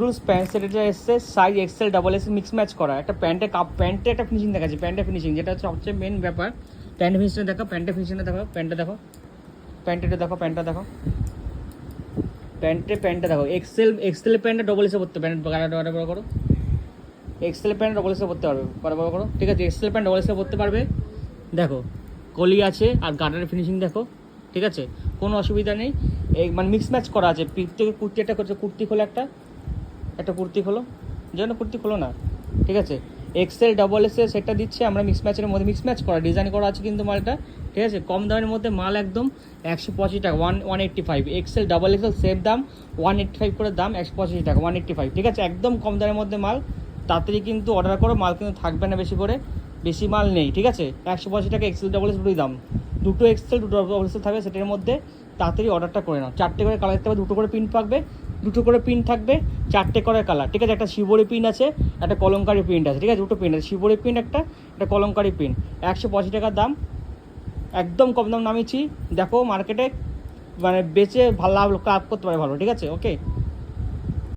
Rules pant set এটা এসছে size XL double XL mix match করা একটা প্যান্টে একটা ফিনিশিং দেখাচ্ছে, প্যান্টের ফিনিশিং যেটা হচ্ছে সবচেয়ে মেন ব্যাপার। প্যান্ট ফিনিশিংটা দেখো, প্যান্টের ফিনিশিংটা দেখো, প্যান্টটা দেখো, প্যান্টটা দেখো, প্যান্টটা দেখো, প্যান্টটা দেখো। এক্সেল প্যান্টটা ডবল এসে পড়তে, প্যান্ট বড় করো, এক্সেল প্যান্ট ডবল এসে পড়তে পারবে, বড় করো, ঠিক আছে। এক্সেল প্যান্ট ডবল এসে পড়তে পারবে। দেখো কলি আছে আর গার্ডারের ফিনিশিং দেখো, ঠিক আছে, কোনো অসুবিধা নেই। এই মানে মিক্স ম্যাচ করা আছে। পিঠ থেকে কুর্তি একটা করছে, কুর্তি খোলো, একটা কুর্তি খোলো, যেন কুর্তি খোলো না, ঠিক আছে। এক্সেল ডাবল এসে সেটা দিচ্ছে আমরা মিক্স ম্যাচের মধ্যে, মিক্স ম্যাচ করা ডিজাইন করা আছে কিন্তু মালটা, ঠিক আছে। কম দামের মধ্যে মাল একদম 185 টাকা, 185। এক্সেল ডাবল এক্সেল সেম দাম 185 করে দাম, 185 টাকা, 185, ঠিক আছে। একদম কম দামের মধ্যে মাল, তাড়াতাড়ি কিন্তু অর্ডার করো, মাল কিন্তু থাকবে না বেশি করে, বেশি মাল নেই, ঠিক আছে। 185 টাকা এক্সেল ডাবল এক্সেল দুটোই দাম, দুটো এক্সেল দুটো ডাবল এক্সেল থাকবে সেটার মধ্যে, তাড়াতাড়ি অর্ডারটা করে নাও। 4টে করে কালার দেখতে পাবে, দুটো করে প্রিন্ট পাকবে, দুটো করে প্রিন্ট থাকবে, 4টে করে কালার, ঠিক আছে। একটা শিবরি প্রিন্ট আছে, একটা কলমকারি প্রিন্ট আছে, ঠিক আছে। দুটো প্রিন্ট আছে, শিবরি প্রিন্ট একটা কলমকারি প্রিন্ট, 185 টাকার দাম, একদম কম দাম নামিয়েছি। দেখো মার্কেটে মানে বেচে ভালো লাভ করতে পারে ভালো, ঠিক আছে, ওকে।